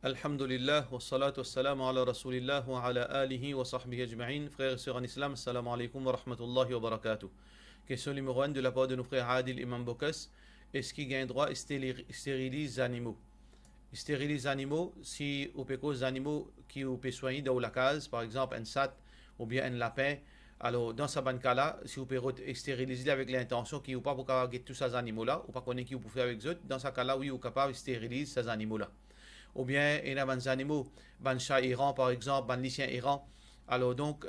Alhamdulillah, wa salatu wa salam ala rasulillah wa ala alihi wa sahbihi ajma'in. Frères et sœurs en islam, assalamu alaikum wa rahmatullahi wa barakatuh. Question numéro 1 de la part de nos frères Adil Imam Bokas. Est-ce qu'il y a un droit à stériliser les animaux? Stériliser les animaux, si on peut cause des animaux qui on peut soigner dans la case, par exemple un sat ou bien un lapin, alors dans ce cas-là, si on peut stériliser avec l'intention qu'il n'y a pas pour garder tous ces animaux-là, ou pas connaître qui vous pouvez faire avec eux, dans ce cas-là, oui, on est capable de stériliser ces animaux-là. Ou bien il y a des animaux, des chats errants par exemple, des lycéens errants. Alors donc,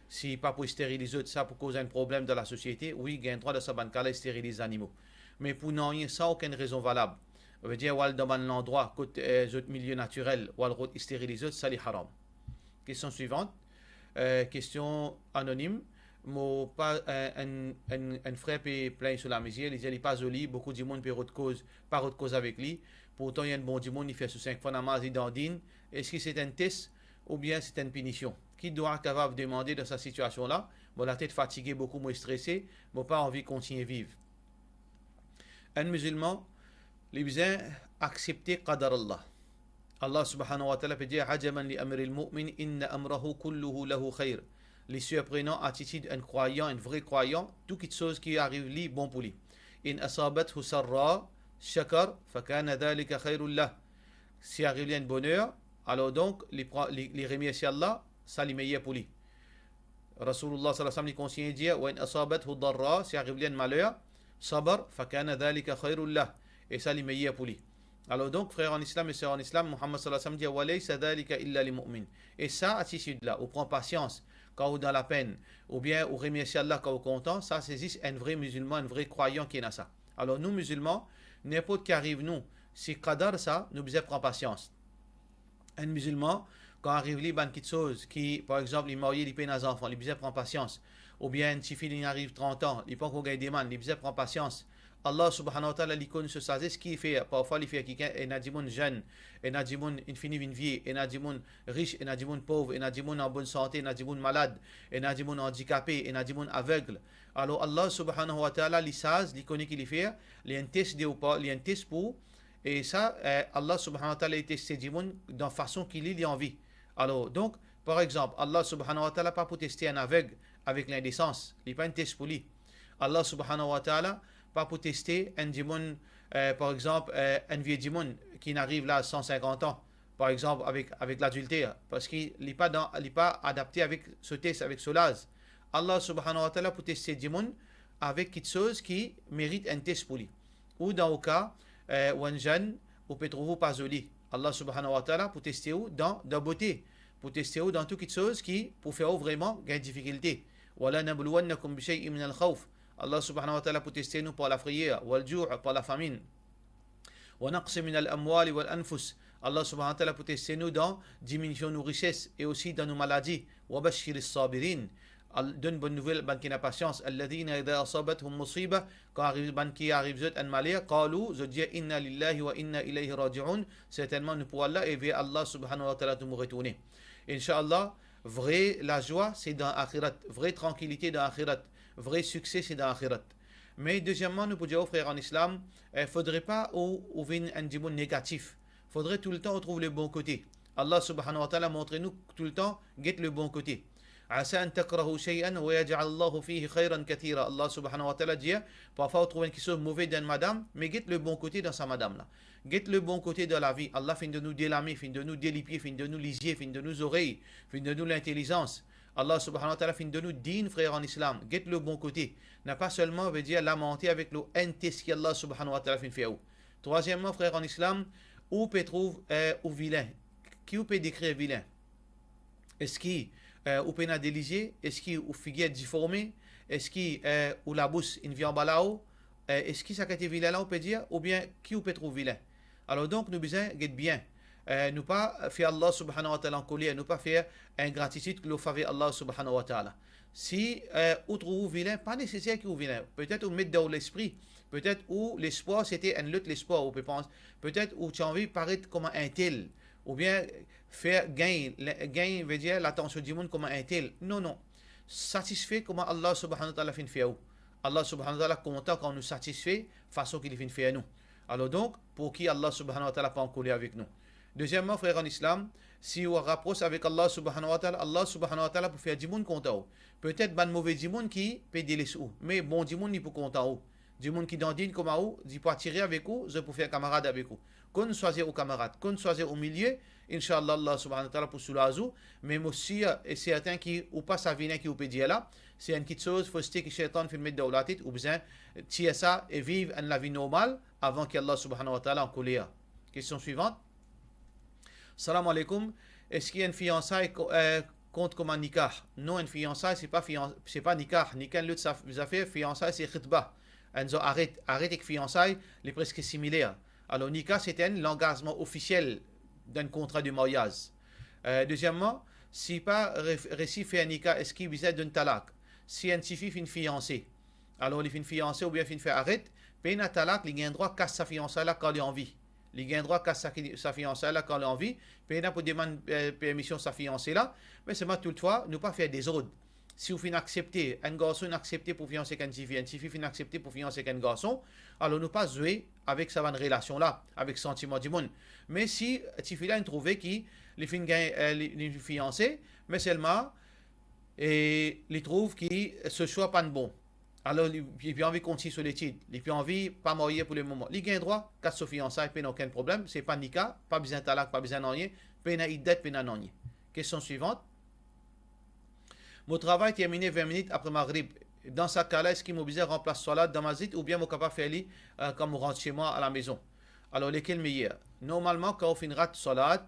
si pas pour stériliser ça pour causer un problème dans la société, oui, il y a un droit de ce cas de stériliser les animaux. Mais pour n'en rien, sans aucune raison valable. On veut dire, ou dans un endroit, côté milieu naturel, ou alors stériliser, ça c'est haram. Question suivante. Question anonyme. Un frère peut plein sur la misère, il n'est pas joli, beaucoup de monde peut pas autre cause avec lui. Pourtant, il y a un bon du monde, il fait sous 5 fois namaz, il dandine. Est-ce que c'est un test ou bien c'est une punition? Qui doit être capable de demander dans cette situation-là? Bon, la tête fatiguée, beaucoup moins stressée, bon, pas envie de continuer à vivre. Un musulman, il besoin accepter qadar Allah. Allah subhanahu wa ta'ala peut dire Ajaman li amril mu'min inna amrahu kulluhu lahu khayr. Les surprenants attitude un croyant, un vrai croyant, toute chose qui arrive lui, bon pour lui. In asabathu sarra shakar fakana dhalika khayrul lah. Si arrive lui un bonheur, alors donc les remercier Allah, ça lui meilleur pour lui. Rasulullah sallallahu alayhi wa sallam conseille de dire Wa in asabathu darra, si arrive lui un malheur, sabar fakana dhalika khayrul lah. Et ça lui meilleur pour lui. Alors donc, frères en islam et sœurs en islam, Muhammad sallallahu alayhi wa sallam dit Walaysa dhalika illa li mu'min. Et ça, attitude-là, on prend patience quand on est dans la peine, ou bien on remercie Allah quand on est content, ça c'est un vrai musulman, un vrai croyant qui a ça. Alors nous musulmans, n'importe qui arrive nous, si qadar ça, nous devons prendre patience. Un musulman, quand arrive lui, quelque chose qui, par exemple, il est marié, il peine les enfants, il besoin prendre patience. Ou bien, si il arrive 30 ans, il pense qu'on gagne des man, il besoin prendre patience. Allah subhanahu wa ta'ala, il connaît ce ce qu'il fait. Parfois, il fait quelqu'un, il a des gens jeunes, il a des gens infini une vie, il a des gens riches, il a des gens pauvres, il a des gens en bonne santé, il a des gens malades, il a des gens handicapés, il a des gens aveugles. Alors, Allah subhanahu wa ta'ala, il sait, il connaît qu'il fait, il a un test ou pas, il a un test pour. Et ça, Allah subhanahu wa ta'ala, il teste des gens de la façon qu'il a envie. Alors, donc, par exemple, Allah subhanahu wa ta'ala, pas pour tester un aveugle avec l'indécence, il n'est pas un test pour lui. Allah subhanahu wa ta'ala, pas pour tester un démon, par exemple, un vieux démon qui n'arrive là à 150 ans, par exemple, avec l'adultère, parce qu'il n'est pas adapté avec ce test, avec ce laz. Allah subhanahu wa ta'ala pour tester démon avec quelque chose qui mérite un test pour lui. Ou dans le cas, où un jeune, ou peut trouver pas joli. Allah subhanahu wa ta'ala pour tester où dans la beauté, pour tester où dans toute chose qui, pour faire vraiment, gagner difficulté. Wala nabluwannakum bi shay'in min al-khawf. Allah subhanahu wa ta'ala pour tester nous par la frayeur, wal ju' par la famine. Wa naqsi min al-amwali wal anfus. Allah subhanahu wa ta'ala pour tester nous dans diminution de nos richesses et aussi dans nos maladies. Wa bashir as-sabirin. Donne bonne nouvelle, ban qui n'a patience. Alladhina idha asabathum musiba, quand arrive ban qui arrive un malheur, qalu, je dis inna lillahi wa inna ilayhi raji'un. Certainement nous pour Allah et vers Allah subhanahu wa ta'ala nous retourner. Inch'Allah, vrai la joie c'est dans akhirat, vraie tranquillité dans akhirat. Vrai succès, c'est dans l'akhirat. Mais deuxièmement, nous pouvons dire aux frères en islam, il ne faudrait pas ouvrir un démon négatif. Il faudrait tout le temps trouver le bon côté. Allah subhanahu wa ta'ala montre-nous tout le temps, guette le bon côté. Asa an takrahu shay'an wa yaj'al Allahu fihi khayran kathira. Allah subhanahu wa ta'ala dit, parfois on trouve quelque chose de mauvais dans madame, mais guette le bon côté dans sa madame là. Guette le bon côté de la vie. Allah fin de nous délamer, fin de nous délipier, fin de nous lisier, fin de nous oreilles, fin de nous l'intelligence. Allah subhanahu wa ta'ala fin de nous din frère en islam. Guette le bon côté. N'a pas seulement veut dire lamenter avec le NTS qui Allah subhanahu wa ta'ala fin fait. Troisièmement, frère en islam, où peut trouver ou vilain? Qui peut décrire vilain? Est-ce qu'il ou peut déliger? Est-ce qu'il ou figure difformé? Est-ce qu'il ou la bouche une viande balao? Est-ce qu'il ça a été vilain là on peut dire? Ou bien qui ou peut trouver vilain? Alors donc nous besoin guette bien. Nous pas faire Allah subhanahu wa ta'ala en colère, nous pas faire ingratitude que nous fait Allah subhanahu wa ta'ala. Si ou trouve vilain, pas nécessaire qu'il ou vilain. Peut-être ou mettre dans l'esprit, peut-être où l'espoir c'était un lutte l'espoir, ou peut-être où tu as envie de paraître comme un tel, ou bien faire gain veut dire l'attention du monde comme un tel. Non, non. Satisfait comment Allah subhanahu wa ta'ala fin fait. Allah subhanahu wa ta'ala content quand nous satisfait façon qu'il fin fait à nous. Alors donc, pour qui Allah subhanahu wa ta'ala pas en colère avec nous. Deuxièmement, frère en islam, si on rapproche avec Allah subhanahu wa ta'ala pour faire du monde content. Peut-être ban mauvais du monde qui peut des sous, mais bon du monde il peut content. Du monde qui dandine comme vous, dit pas tirer avec vous, je peux faire camarade avec vous. Qu'on soit au camarade, qu'on soit au milieu, Inch'Allah, Allah subhanahu wa ta'ala pour soulager, mais aussi, et c'est certain qui, ou pas ça vient qui ou peut dire là, c'est une petite chose, faut que shaitan fait mettre dans la tête, ou besoin, tirer ça et vivre une la vie normale avant qu'Allah subhanahu wa ta'ala en colère. Question suivante. Salam alaikum. Est-ce qu'il y a une fiançaille compte comme un nikah? Non, une fiançaille, c'est pas nikah. Nikah, l'autre, ça fait fiançaille, c'est khitbah. Arrête avec fiançailles, les presque similaires. Alors, nikah, c'est l'engagement officiel d'un contrat de mariage. Deuxièmement, si pas récit fait un nikah, est-ce qu'il visait d'un talak? Si un tifi fait une fiancée, alors il fait une fiancée ou bien il fait arrête, puis un talak, il a un droit casse sa fiancée là quand il est en vie. Il a un droit casse sa fiancée là quand il est en vie, puis il a pour demander permission sa fiancée là, mais c'est pas toutefois, ne pas faire des ordres. Si vous finissez accepter, un garçon accepté pour fiancer un tifi finit accepté pour fiancer un garçon, alors ne pas jouer avec sa relation là, avec le sentiment du monde. Mais si tifi là, il trouve qu'il les fiancé, mais seulement, et il trouve que ce choix pas bon. Alors, il a envie de continuer sur l'étude. Il a envie de pas marier pour le moment. Il a un droit, quand se fiançailles, il n'y a aucun problème. C'est pas nika, pas besoin de talak, pas besoin de rien. Il n'y a idée, il n'y a rien. Question suivante. Mon travail terminé 20 minutes après Maghrib. Dans ce cas-là, est-ce qu'il m'oblige à remplacer Salat dans ma zite ou bien mon capable faire quand je rentre chez moi à la maison? Alors, lesquels meilleurs? Normalement, quand on fait une rate Salat,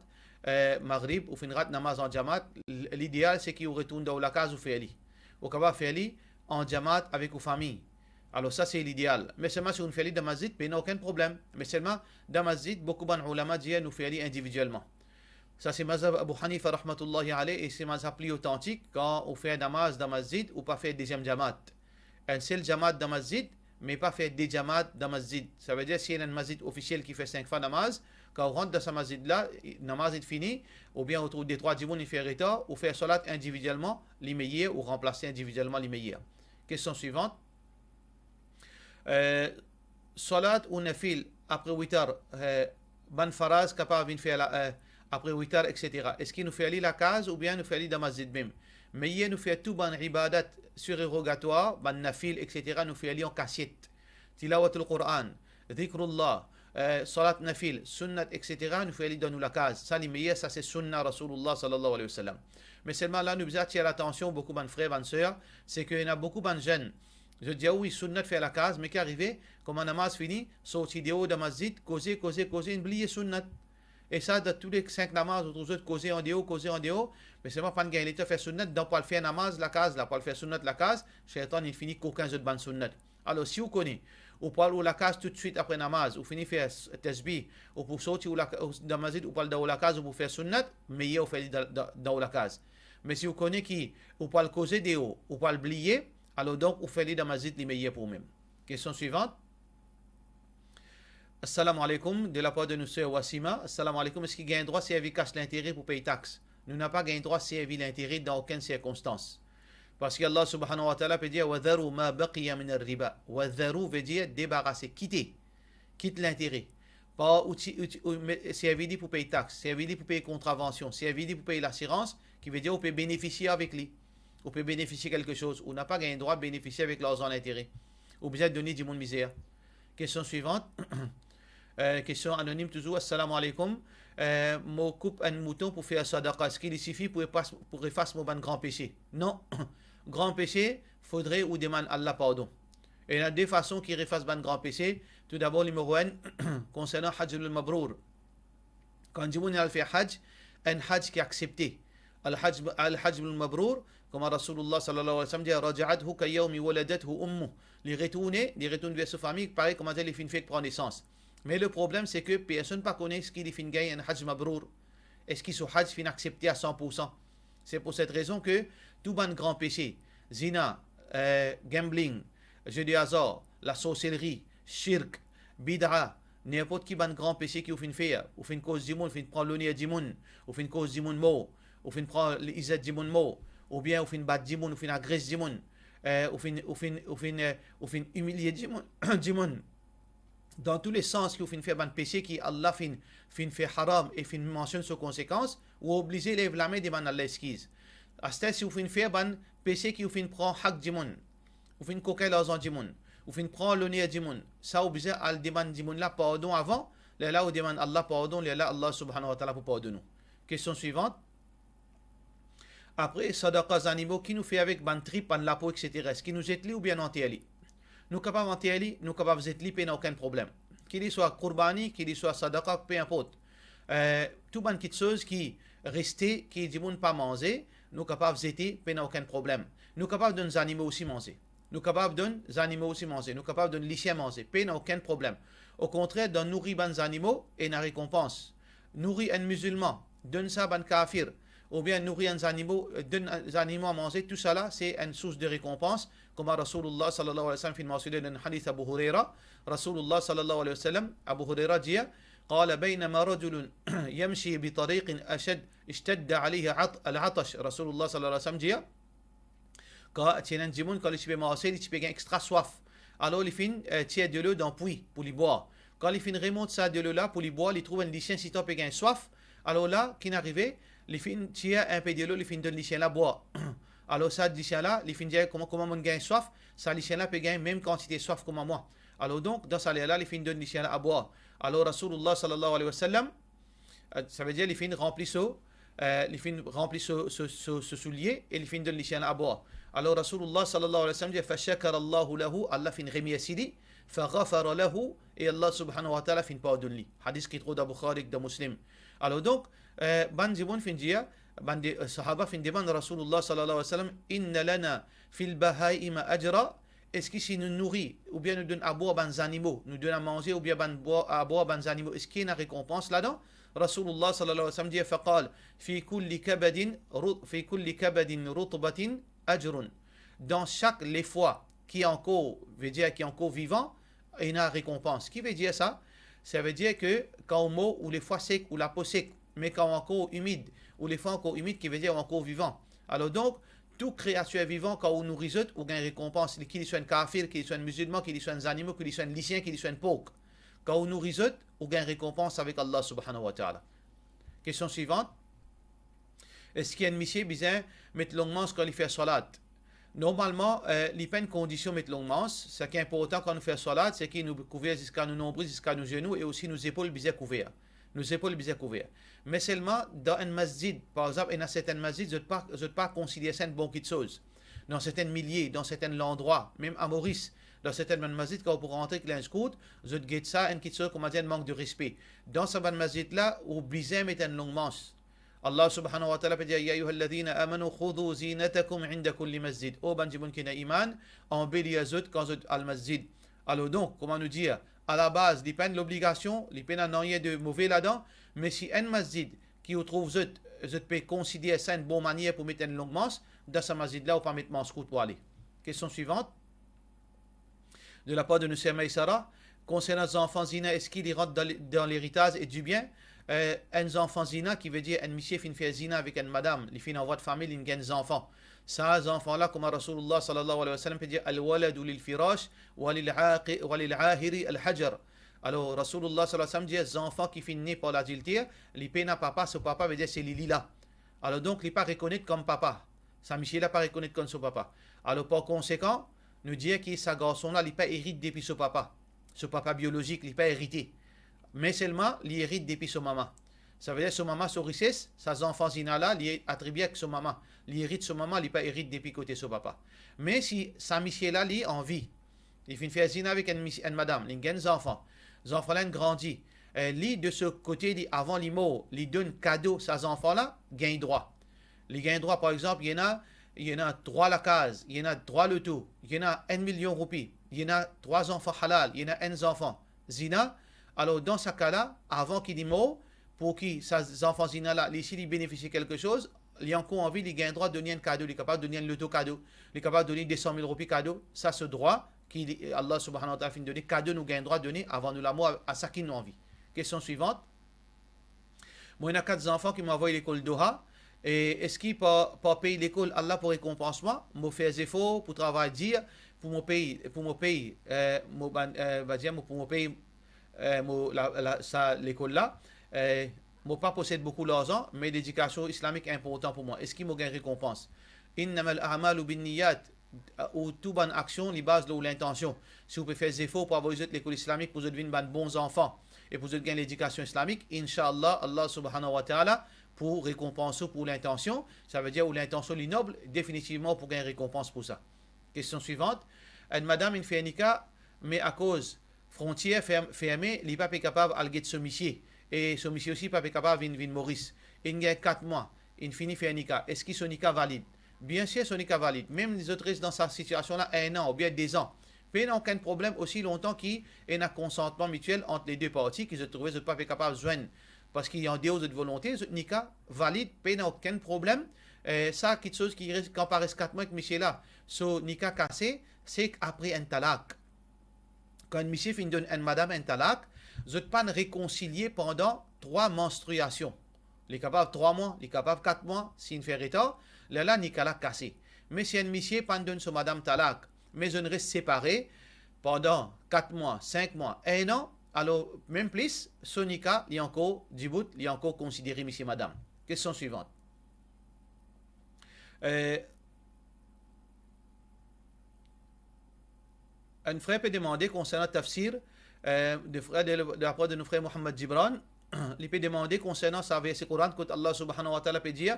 Maghrib, ou fait une rate namaz en Jamaat, l'idéal c'est qu'il retourne dans la case ou fait ali. Ou capable faire en Jamaat avec vos familles. Alors ça c'est l'idéal. Mais seulement si on fait dans masjid, il n'y a aucun problème. Mais seulement dans masjid, beaucoup de ulama disent nous fait individuellement. Ça c'est mazhab Abu Hanifa rahmatullahi alayhi et c'est mazhab plus authentique quand on fait namaz dans masjid ou pas faire deuxième Jamaat. Un seul Jamaat dans masjid, mais pas faire des Jamaat dans masjid. Ça veut dire s'il y a un masjid officiel qui fait 5 fois namaz, quand on rentre dans ce masjid-là, namaz est fini, ou bien autour des 3 djimoun, il fait rita, ou faire salat individuellement, l'immédiat, ou remplacer individuellement l'immédiat. Question suivante. Salat ou nafil après 8 heures, ban faraz capable de faire après 8 heures, etc. Est-ce qu'il nous fait aller la case ou bien nous fait aller dans masjid même? Mais il nous fait tout ban ibadat surérogatoire, ban nafil, etc. nous fait aller en cassette. Tilawat al-Qur'an, dhikrullah, salat nafil, sunnat, etc. nous fait aller dans nous la case. Ça, les meilleurs, ça c'est sunna Rasulullah sallallahu alayhi wa sallam. Mais seulement là, nous devons attirer l'attention, beaucoup de frères, de sœurs, c'est qu'il y a beaucoup de jeunes. Je dis, oui, sunnat fait la case, mais qui arrive, comme un namaz fini, sorti de haut dans masjid, causer, oublier sunnat. Et ça, de tous les 5 namaz, autres autres, causer en déo, mais c'est pas de gagner, faire sunnat, donc pour le faire namaz, la case, là, pour le faire sunnat, la case, shaitan, il finit qu'aucun autre ban sunnat. Alors, si vous connaissez, ou pour la case tout de suite après namaz, ou finit faire tasbih, ou pour sortir dans masjid, ou pour dans la case, ou pour faire sunnat, mais il faut faire dans la case. Mais si vous connaissez qui, ou pour le causer de haut, ou pour le blier, alors donc, vous faites dans masjid les meilleurs pour vous-même. Question suivante. Assalamu alaikum, de la part de nous sœurs Wassima. Assalamu alaikum, est-ce qu'il y a un droit si elle cache l'intérêt pour payer taxe? Nous n'avons pas un droit si elle l'intérêt dans aucune circonstance. Parce qu'Allah subhanahu wa ta'ala peut dire وَذَرُوا مَا بَقِيَ مِنَ الرِّبَا. وَذَرُوا veut dire débarrasser, quitter. Quitte l'intérêt. Pas si elle dit pour payer taxe, si elle dit pour payer contravention, si elle dit pour payer l'assurance, qui veut dire on peut bénéficier avec lui. On peut bénéficier quelque chose. On n'a pas un droit de bénéficier avec l'argent d'intérêt. Ou besoin de donner du monde misère. Question suivante. Question anonyme toujours. Assalamu alaikum. Moi coupe un mouton pour faire sadaqa. Est-ce qu'il suffit pour effacer mon grand péché? Non. Grand péché, faudrait ou demande Allah pardon. Et il y a deux façons qui efface mon grand péché. Tout d'abord, numéro 1, concernant Hajj al-Mabrour. Quand Jimoun a fait Hajj, un Hajj qui est accepté. Al-Hajj al-Mabrour, comme Rasulullah sallallahu alayhi wa sallam dit, Raja'adhu kayawmi waladathu ummu. Les retourne vers sa famille, pareil comme les fins fait prendre naissance. Mais le problème, c'est que personne ne connaît ce qu'il est fin gagne un Hajj Mabrour. Est-ce qu'il soit Hajj fin accepté à 100%? C'est pour cette raison que tout bon grand péché, zina, gambling, jeu de hasard, la sorcellerie, shirk, bid'a, n'importe qui bon grand péché qui vous fin faire, ou fin cause du monde, fin prendre l'honneur du monde, ou fin cause du monde mort, ou fin prendre l'izzat du monde mort, ou bien ou fin battre du monde, ou fin agresser du monde, ou fin humilier du monde. dans tous les sens qui fin fait ban péché qui Allah fin fait haram et fin mentionne ses conséquences ou obligé les blâmer devant Allah esquisse asta si vous fin fait ban péché qui fin prend hak dimoun ou fin coquer l'argent dimoun ou fin prend l'honneur dimoun ça obligé al demande dimoun là pardon avant là où demande Allah pardon là Allah subhanahu wa ta'ala pour pardonner nous question suivante après sadaqas animaux qui nous fait avec ban trip ban la peau etc est-ce qui nous est li ou bien entier nous capables entier nous capables d'être li n'a aucun problème qu'il soit qurbani qu'il soit sadaqa peu importe tout ban quelque chose qui resté qui dit moun pas manger nous capables d'être peu n'a aucun problème nous capables de nos animaux aussi manger nous capables de nos animaux aussi manger nous capables de nos lichiens manger peu n'a aucun problème au contraire de nourrir ban animaux et na récompense nourrir un musulman donne ça ban kafir ou bien nourrir un animaux, donne des animaux à manger, tout ça là, c'est une source de récompense. Comme Rasulullah sallallahu alayhi wa sallam, في الموصولة من حديث أبو هريرة رسول الله صلى الله عليه وسلم أبو هريرة dit قال بينما رجل يمشي بطريق اشتد عليه العطش رسول الله صلى الله عليه وسلم dit quand tu es un djimoun, quand il se manger, il se extra soif. Alors il fin tient de l'eau dans le puits pour lui boire. Quand il fin remonte ça de l'eau là pour lui boire, il trouve un lycéen si tu as soif. Alors là, qui n'arrivait les fins tient un peu de l'eau, les fins donne l'icien là boire. Alors ça l'icien là, les fins disent comment on gagne soif, ça l'icien là peut gagner même quantité de soif comme moi. Alors donc dans ça là, les fins donne l'icien là à boire. Alors Rasulullah sallallahu alayhi wa sallam, ça veut dire les fins remplissent ce soulier et les fins donne l'icien là à boire. Alors Rasulullah sallallahu alayhi wa sallam dit fashakara Allahu lahu, Allah fin remercie faghafara lahu et Allah subhanahu wa ta'ala fin pardonne lui. Hadith qui trouve dans Bukhari de Muslim. Alors donc ban jibun fin dia ban de sahaba fin demande Rasulullah sallallahu alayhi wa sallam inna lana fil bahaima ajra est-ce que si nous nourrit ou bien nous donne à boire ban animaux nous donne à manger ou bien à boire ban animaux est-ce qu'il y a une récompense là-dedans Rasulullah sallallahu alayhi wa sallam dit faqal fi kulli kabadin rutbatin ajrun dans chaque les fois qui est encore veut dire qui est encore vivant il y a une récompense qui veut dire ça veut dire que quand on mot ou les fois secs ou la peau sec mais quand encore humide, ou les fois encore humides qui veut dire encore vivant. Alors donc, toute créature vivante, quand on nourrit, on gagne récompense, qu'il soit un kafir, qu'il soit un musulman, qu'il soit un animal, qu'il soit un lycéen, qu'il soit un pauvre. Quand on nourrit, on gagne récompense avec Allah subhanahu wa ta'ala. Question suivante. Est-ce qu'il y a une mission bizarre, mettre longuement quand il fait salat? Normalement, les peines conditions mettre longuement, ce qui est important quand on fait salat, c'est qu'il nous couvre jusqu'à nos nombrils, jusqu'à nos genoux et aussi nos épaules bizarres couvertes. Nos épaules bien couvertes. Mais seulement dans un masjid, par exemple, et dans certains masjids, je ne pas considérer ça une bonne chose. Dans certains milliers, dans certains endroits, même à Maurice, dans certains masjids, quand vous rentrez avec un scout, je guette ça une chose comme un manque de respect. Dans ce masjid-là, obligé mettre une longue manche. Allah subhanahu wa ta'ala peut dire Ya ayyuhalladhina amanu khudhu zinatakum inda kulli masjid. Oh, banjibun kina iman, embellis azut quand vous al masjid. Alors donc, comment nous dire à la base, il n'y a pas l'obligation, il n'y a pas rien de mauvais là-dedans, mais si un masjid qui vous trouve, vous pouvez considérer ça une bonne manière pour mettre une longue manche, dans ce masjid-là, vous ne pouvez pas mettre manche pour aller. Question suivante. De la part de Nusayr Maïsara, concernant les enfants zina, est-ce qu'ils rentrent dans l'héritage et du bien un enfant zina qui veut dire un monsieur qui fait zina avec une madame, il fait une envoi de famille, il a des enfants. Ces enfants-là, comme Rasulullah sallallahu alayhi wa sallam peut dire al-waladu lil-firash wa lil-ahiri al-hajar. Alors Rasulullah sallallahu alayhi wa sallam dit les enfants qui finissent par l'adultère, ils peinent à papa, ce papa veut dire c'est Lili-là. Alors donc, il n'est pas reconnu comme papa. Sa monsieur n'est pas reconnu comme son papa. Alors par conséquent, nous dire que ce garçon-là, il n'est pas hérité depuis son papa. Ce papa biologique, il n'est pas hérité. Mais seulement, il hérite depuis son maman. Ça veut dire que son maman, son richesse, ses enfants zina-là, il est attribué avec son maman. Il hérite son maman, il n'est pas hérite depuis côté son papa. Mais si sa monsieur-là, il est en vie, il fait faire zina avec une madame, il a des enfants. Les enfants-là grandissent. Lui, de ce côté, avant les mots, il donne cadeau à ces enfants-là, gagne droit. Il gagne droit, par exemple, il y en a 3 la case, il y en a 3 le tout, il y en a 1 million de roupies, il y en a 3 enfants halal, il y en a 1 enfant zina. Alors, dans ce cas-là, avant qu'il dise mot, pour qui ces enfants zina-là, s'ils bénéficient de quelque chose, il y a encore envie, il gagne droit de donner un cadeau, il est capable de donner un loto cadeau, il est capable de donner des 100 000 roupies cadeau. Ça, ce droit, Allah subhanahu wa ta'ala finit de donner, cadeau nous gagne droit de donner avant nous la mort à ça qui nous envie. Question suivante. Moi, il y a 4 enfants qui m'ont envoyé l'école Doha. Et est-ce qu'ils peuvent payer l'école Allah pour récompensement? Moi, faire des efforts pour travailler dire, pour me payer, l'école là, moi pas possède beaucoup d'argent, mais l'éducation islamique est importante pour moi. Est-ce qu'il m'a une récompense? Innamal a'malu bin niyat, ou toute bonne action, les bases de l'intention. Si vous pouvez faire des efforts pour avoir l'école islamique, pour devenir de bons enfants et pour gagner l'éducation islamique, Inch'Allah, Allah subhanahu wa ta'ala, pour récompenser pour l'intention, ça veut dire où l'intention est noble, définitivement pour gagner récompense pour ça. Question suivante. Une madame, une fait mais à cause frontière fermée, il n'est pas capable de se monsieur. Et ce monsieur aussi pas capable de venir Maurice. Il y a 4 mois, il finit faire est-ce que son nika valide? Bien sûr, son nika valide. Même les autres restent dans sa situation-là 1 an ou bien 2 ans. Mais il n'y a aucun problème aussi longtemps qu'il y a un consentement mutuel entre les deux parties qui se trouvent pas capables de joindre parce qu'il y a un déo de volonté, ce nika valide, il n'y a aucun problème. Ça, quelque chose qui reste, quand paraît 4 mois avec monsieur là, ce nika cassé, c'est après un talak. Quand monsieur finit donne une madame un talak, vous n'êtes pas réconcilié pendant 3 menstruations. Il est capable 3 mois, il est capable 4 mois, s'il ne fait retard, là, nika l'a cassé. Mais si un monsieur pas donne sur madame talak, mais je ne reste séparé pendant 4 mois, 5 mois, 1 an, alors même plus, son nika, il y a encore du bout, il y a encore considéré monsieur madame. Question suivante. Un frère peut demander concernant tafsir de la part de nos frères Mohammed Gibran, il peut demander concernant sa verset Coran que Allah subhanahu wa ta'ala peut dire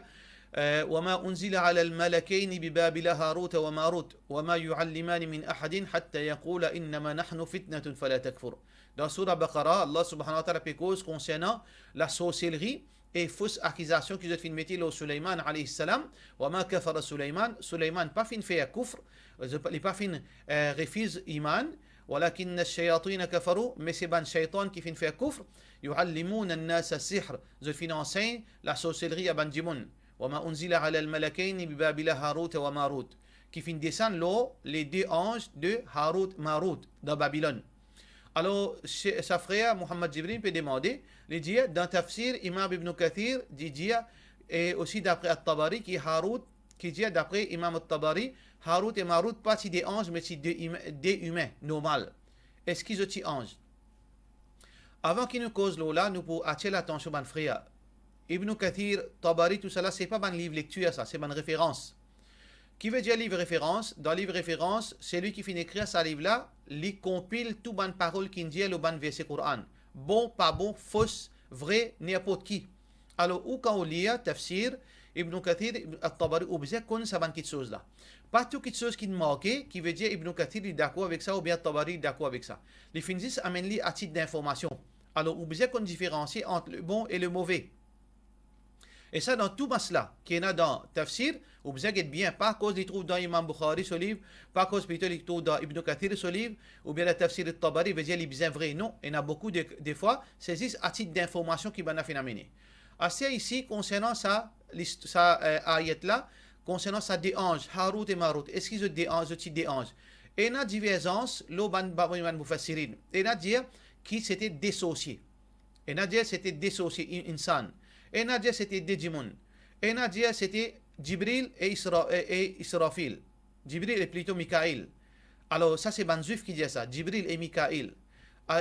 وما أنزل على الملكين ببابل هاروت وماروت وما يعلمان من أحد حتى يقول إنما نحن فتنة فلا تكفر. Dans Surah Baqarah, Allah subhanahu wa ta'ala peut cause concernant la sorcellerie et fausse accusation qu'ils ont fait mettre au Sulaiman alayhi salam. وما كفر سليمان, Sulaiman pas fin fait kufr, il pas fin refuse iman. ولكن الشياطين كفروا, mais c'est ban shaitan qui fin fait kufr. يعلمون الناس السحر, ils fin enseigne la sorcellerie à ban djimoun. وما أنزل على الملكين ببابل هاروت وماروت, qui fin descendre l'eau les 2 anges de Harut Marut dans Babylone. Alors, sa frère Mohammed Jibril peut demander, il dit dans Tafsir, Imam Ibn Kathir dit, et aussi d'après At-Tabari, qui Harut, qui dit d'après Imam At-Tabari, Harut et Marut, pas si des anges, mais si des humains, normal. Est-ce qu'ils sont des anges? Avant qu'il nous cause là, nous pouvons attirer l'attention, mon frère. Ibn Kathir, Tabari, tout ça là, c'est pas un livre lecture, ça, c'est une référence. Qui veut dire livre référence? Dans livre référence, c'est lui qui finit d'écrire ce livre-là, il compile tout bonne parole qui dit le bon verset Coran. Bon, pas bon, fausse, vrai, n'importe qui. Alors, où quand on lit Tafsir, Ibn Kathir, At-Tabari, ou bien qu'on ça quelque chose là. Pas tout quelque chose qui est marqué, qui veut dire Ibn Kathir est d'accord avec ça, ou bien At-Tabari est d'accord avec ça. Les finissent amènent à titre d'information. Alors, ou bien qu'on différencie entre le bon et le mauvais. Et ça, dans tout masla, qui est dans Tafsir, vous besoin d'être bien, pas à cause qu'il trouve dans Imam Bukhari ce livre, pas à cause plutôt qu'il trouve dans Ibn Kathir ce livre, ou bien le Tafsir de Tabari, veut dire qu'il est bien vrai. Non, il y en a beaucoup des fois, c'est juste à titre d'information qui va nous amener. Assez ici, concernant ça ayat-là, concernant ça des anges, Harut et Marut, est-ce qu'ils ont des anges, des anges? Et il y a divergence, l'Oban Babaïman Mufassirin, et il y a dire qui s'était dissocié. Et il y a dire c'était dissocié, insan. Et Nadia c'était Djimoun. Et Nadia c'était Jibril et Israfil. Jibril est plutôt Mikaïl. Alors ça c'est Banzuf qui dit ça. Jibril et Mikaïl.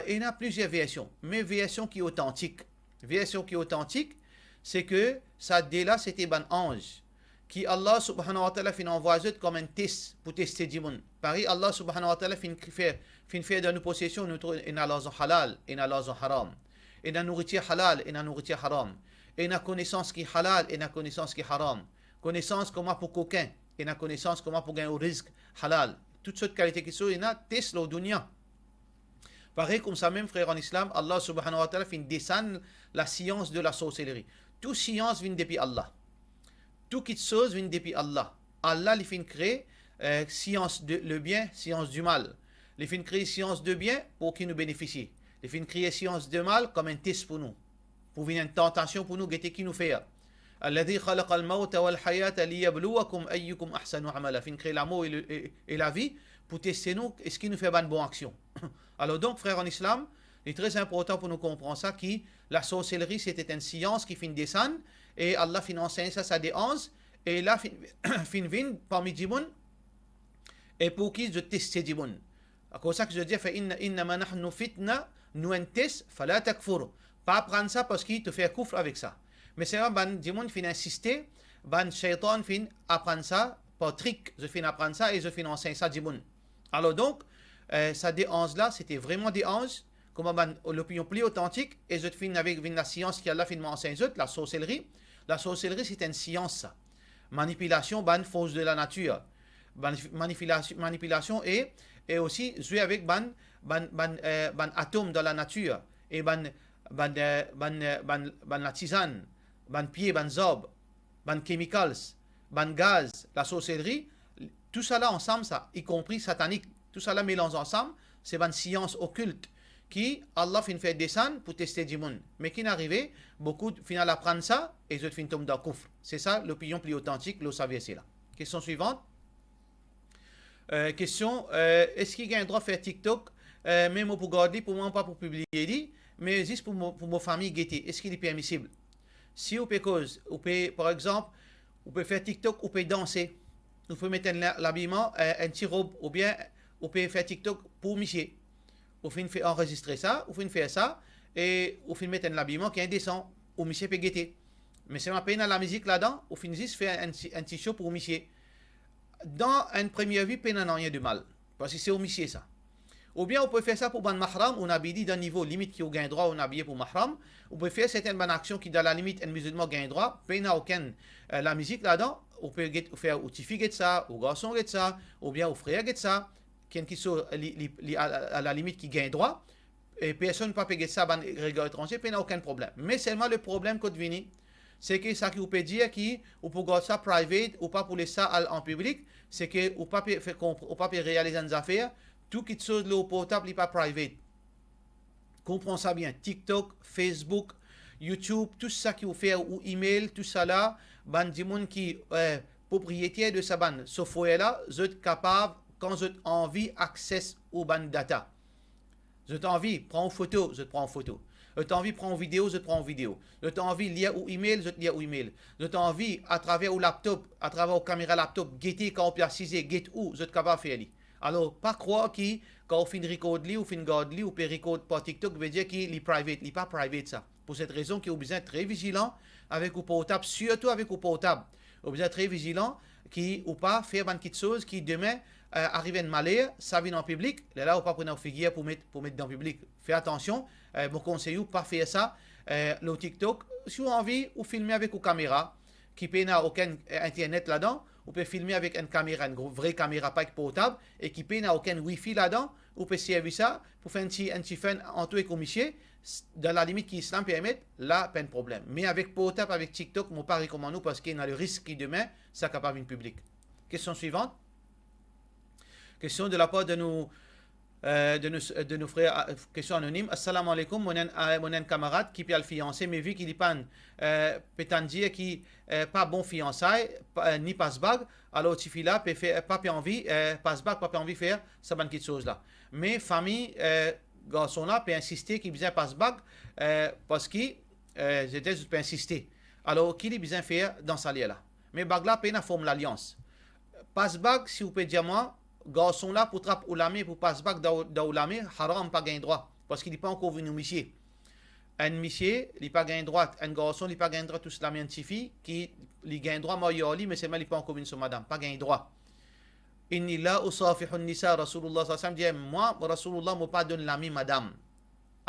Il y a plusieurs versions. Mais version qui est authentique. Version qui est authentique, c'est que ça dès là c'était ban ange. Qui Allah subhanahu wa ta'ala fin envoyé comme un test pour tester Djimoun. Pareil Allah subhanahu wa ta'ala fin fait dans nos possessions, nous trouvons in Allah halal, in Allah haram. Et dans nourriture halal, et dans nourriture haram. Et la connaissance qui est halal et la connaissance qui est haram. Connaissance comment pour coquin et la connaissance comment pour gagner au risque halal. Toutes sortes de qualités qui sont il y a test au dunya. Pareil comme ça même frère en islam, Allah subhanahu wa ta'ala fin descendre la science de la sorcellerie. Toute science vient depuis Allah. Toute chose vient depuis Allah. Allah il fin créer science de le bien, science du mal. Il fin créer science de bien pour qu'il nous bénéficie. Il fin créer science de mal comme un test pour nous. Pour venir une tentation pour nous, guetter qui nous fait. الذي خلق الموت والحياة ليبلوكم أيكم أحسن عملا. Fin créer la mort et la vie pour tester nous, est-ce qu'il nous fait une bonne action. Alors donc, frère en islam, il est très important pour nous comprendre ça, que la sorcellerie c'était une science qui fin descendre, et Allah fin enseigne ça des anges, et là fin vient parmi les gens, et pour qui je teste les gens. C'est pour ça que je dis, فإنما نحن فتنة nous un test, fala takfur. Pas prendre ça parce qu'il te fait coufre avec ça. Mais c'est vrai, du monde fin insister, shaitan fin apprendre ça, par trick, je fin apprendre ça et je fin enseigner ça du monde. Alors donc, ça déhanse là, c'était vraiment déhanse, comme l'opinion plus authentique, et je fin avec la science qui a là finement enseigné la sorcellerie. La sorcellerie, c'est une science, ça. Manipulation, force de la nature. Manipulation et aussi jouer avec atome dans la nature. Et la tisane, pied, zob, chemicals, gaz, la sorcellerie, tout ça là ensemble, ça, y compris satanique, tout ça là mélange ensemble, c'est une science occulte qui, Allah fait descendre pour tester du monde. Mais qui n'arrivait, beaucoup final apprendre ça et les autres fin tombent dans le coffre. C'est ça l'opinion plus authentique, le savez, c'est là. Question suivante. Question, est-ce qu'il y a un droit de faire TikTok, même pour garder, pour moi, pas pour publier, mais juste pour ma famille guetter. Est-ce qu'il est permissible? Si vous pouvez, par exemple, vous pouvez faire TikTok, vous pouvez danser, vous pouvez mettre l'habillement, un petit robe, ou bien vous pouvez faire TikTok pour monsieur. Vous pouvez enregistrer ça, vous pouvez faire ça, et vous pouvez mettre un habillement qui est indécent, ou monsieur peut guetter. Mais c'est ma peine à la musique là-dedans, vous pouvez juste faire un petit show pour monsieur. Dans une première vie, peine n'a rien de mal, parce que c'est au monsieur ça. Ou bien, vous pouvez faire ça pour ban mahram, on habille d'un niveau limite qui a un droit, on habille pour mahram. Vous pouvez faire certaines bonnes actions qui, dans la limite, un musulman gagne droit, peine n'a aucun la musique là-dedans. Vous pouvez faire ou tifi get ça, ou garçon get ça, ou bien ou frère get ça, qui sont à la limite qui gagne droit. Et personne ne peut pas payer ça, ban règle étranger, peine n'a aucun problème. Mais seulement le problème qu'on devine, c'est que ça qui vous peut dire qui, ou pour garder ça private, ou pas pour laisser ça en public, c'est que ou pas réaliser des affaires. Tout qui chose là au portable n'est pas private. Comprends ça bien. TikTok, Facebook, YouTube, tout ça qui vous fait ou email, tout ça là, du monde qui propriétaire de sa software là, vous êtes capable quand vous avez envie access aux data. Vous avez envie prendre une photo, vous prends une photo. Vous avez envie prendre une vidéo, vous prends une vidéo. Vous avez envie lire ou email, vous lire ou email. Vous avez envie à travers au laptop, à travers la caméra laptop, guetter quand on peut assiser, get où vous êtes capable de faire. Alors, pas croire que quand on fait une record ou fait une garde ou peut record par TikTok, veut dire qu'il est private. Il n'est pas private ça. Pour cette raison, qu'il est besoin d'être très vigilant avec le portable, surtout avec le portable. Il est besoin d'être très vigilant qui ou pas faire une petite chose qui demain arrive à malheur, ça vient en public. Là, on pas prendre une figure pour mettre dans le public. Faites attention. Mon conseil, pas faire ça. Le TikTok, si vous avez envie, vous filmez avec une caméra qui n'a aucun internet là-dedans. Vous pouvez filmer avec une caméra, une vraie caméra, pas portable, et qui n'a aucun Wi-Fi là-dedans. Vous pouvez servir ça pour faire un petit fun en tout et commissionné. Dans la limite qui l'islam permet, là, pas de problème. Mais avec portable, avec TikTok, je ne pas recommande parce qu'il y a le risque qui demain, ça capable une public. Question suivante. Question de la part de nos frères, question anonyme. Assalamu alaikum, mon camarade qui peut le fiancé, mais vu qu'il n'est pas peut dire qui pas bon fiançailles, ni passe-bague, alors tu fais là, pas envie, passe-bague, pas envie de faire ça bonne petite chose là. Mais famille, garçon là, peut insister qu'il besoin passe-bague, parce que j'étais peut insister. Alors, qu'il est besoin de faire dans sa lia là. Mais bague là, peut forme l'alliance. Passe-bague, si vous pouvez dire moi, garçon là pour trappe ou lame pour passe bac dans lame haram pas gain droit parce qu'il n'est pas encore venu monsieur un monsieur il pas gain droit un garçon il pas gain droit tout cela même fille qui il gain droit moyoli mais seulement il pas encore venu sur madame pas gain droit inni la usafihu nisa rasulullah sallallahu alayhi wa sallam dit moi rasulullah me pas donne l'ami madame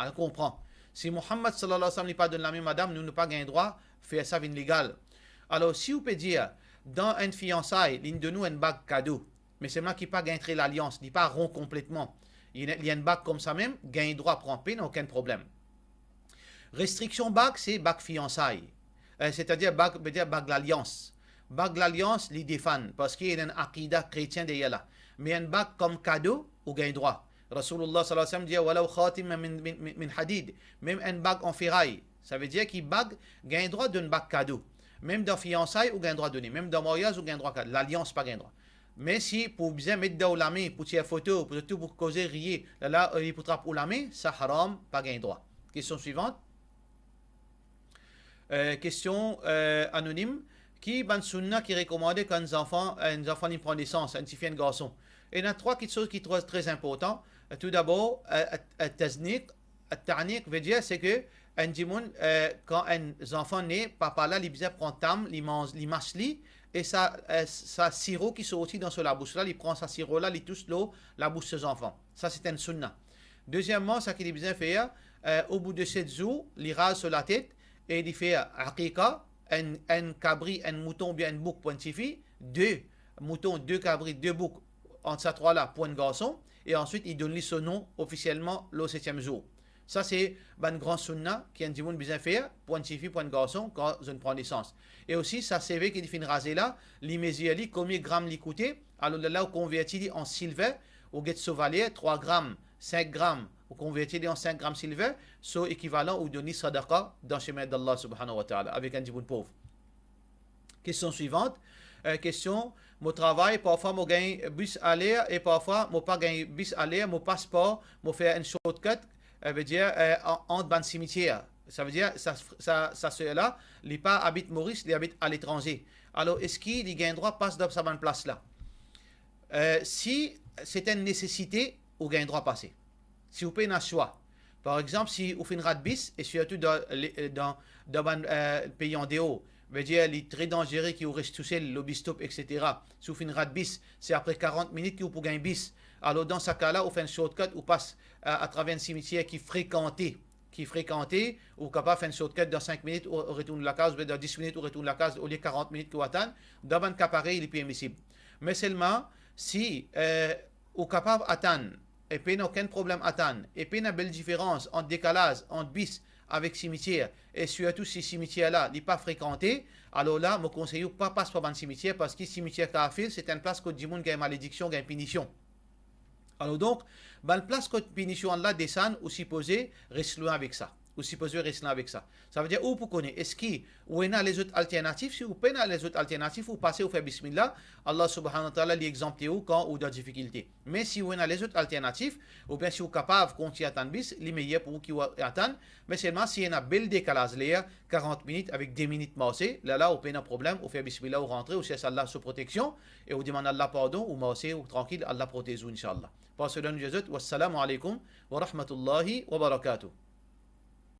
on comprend si Muhammad sallallahu alayhi wa sallam n'est pas donne l'ami madame nous ne pas gain droit faire ça illégal alors si vous pouvez dire dans une fiançailles l'une de nous un bague cadeau. Mais c'est moi qui pas gagné l'alliance, il pas rond complètement. Il y a une bague comme ça même, gagne droit prend peine, aucun problème. Restriction bague, c'est bague fiançailles. C'est-à-dire bague l'alliance. Bague l'alliance, les défend, parce qu'il y a un aqidah chrétien derrière là. Mais une bague comme cadeau, ou gagne droit. Rasulullah sallallahu alayhi wa sallam dit, walaw khatim min hadid. Même une bague en ferraille. Ça veut dire qu'il bague gagne droit d'une bague cadeau. Même dans fiançailles, ou gagne droit donné. Même dans mariage, ou gagne droit cadeau. L'alliance, pas gagne droit. Mais si pour bien mettre dans la main, pour tirer photo, pour tout pour causer rire, là, il pour trapper la main, ça haram, pas gain droit. Question suivante. Question anonyme. Qui ban sunna qui recommandait qu'un enfant il prend naissance, un petit fien garçon. Et il y a trois choses qui sont très importantes. Tout d'abord, tazniq, التعنيق veut dire c'est que un dimoun, quand un enfant naît, papa là, il prend tam, il mange, il mâche li, et sa sirop qui sortit dans la bouche là, il prend sa sirop là, il touche l'eau, la bouche de ses enfants. Ça c'est un sunnah. Deuxièmement, ça qu'il bien fait, au bout de 7 jours, il rase sur la tête et il fait aqiqa, un cabri, un mouton ou bien un bouc pour une fille, 2 moutons, 2 cabris, 2 boucs, entre ces trois là pour un garçon, et ensuite il donne son nom officiellement le 7e jour. Ça, c'est un grand sunnah qui est un dimoun bien fait pour une fille, pour un garçon quand je prends naissance. Et aussi, ça c'est vrai qu'il fait raser là, l'immédiat, combien de grammes l'écouter, alors là, on convertit en silver, au get sauvalier, 3 grammes, 5 grammes, on convertit en 5 grammes silver, soit équivalent au donner sadaqa dans le chemin d'Allah subhanahu wa ta'ala, avec un dimoun pauvre. Question suivante. Question, mon travail, parfois, je gagne bus aller et parfois, je pas gagne bus aller, mon passeport, je fais un shortcut, veut dire entre ban cimetière. Ça veut dire ça ceux-là, ils pas habitent Maurice, ils habitent à l'étranger. Alors, est-ce qu'ils gagnent droit passe dans sa bonne place là? Si c'est une nécessité, vous gagnez droit passer. Si vous payez un choix. Par exemple, si vous faites une rade bis, et surtout dans un pays en dehors, veut dire les très dangereux qui vous restent touchés, le bistop, etc. Si vous faites une rade bis, c'est après 40 minutes que vous pouvez gagner bis. Alors dans ce cas-là, vous faites un shortcut, vous passez à travers un cimetière qui est fréquenté, ou capable de faire un shortcut dans 5 minutes, ou retourne la case, ou dans 10 minutes, ou retourne la case, au lieu de 40 minutes que vous attendez. Dans un cas pareil, il est permissible. Mais seulement, si vous êtes capable d'attendre, et puis aucun problème à attendre, et puis il y a une belle différence entre décalage, entre bis avec cimetière, et surtout si cimetière-là n'est pas fréquenté, alors là, je conseille de ne pas passer par un cimetière, parce que le cimetière kafir, c'est une place où le monde a une malédiction, a une punition. Alors donc, la place que punition là descend, ou supposé rester loin avec ça. Ou supposé rester loin avec ça. Ça veut dire, où vous connaissez, est-ce qu'il y a les autres alternatives? Si vous prenez les autres alternatives, vous passez au faire bismillah, Allah subhanahu wa ta'ala l'exempte ou quand ou dans difficulté. Mais si vous avez les autres alternatives, ou bien si vous êtes capable de continuer à attendre bis, les meilleurs pour vous qui attendent, mais seulement s'il y a un bel décalage, 40 minutes avec 10 minutes massées, là, vous avez un problème, vous faites bismillah, vous rentrez, vous cherchez Allah sous protection, et vous demandez Allah pardon, ou massez, ou tranquille, Allah protège vous, Inch'Allah. Pour cela, nous disons, wassalamu alaikum wa rahmatullahi wa barakatuh.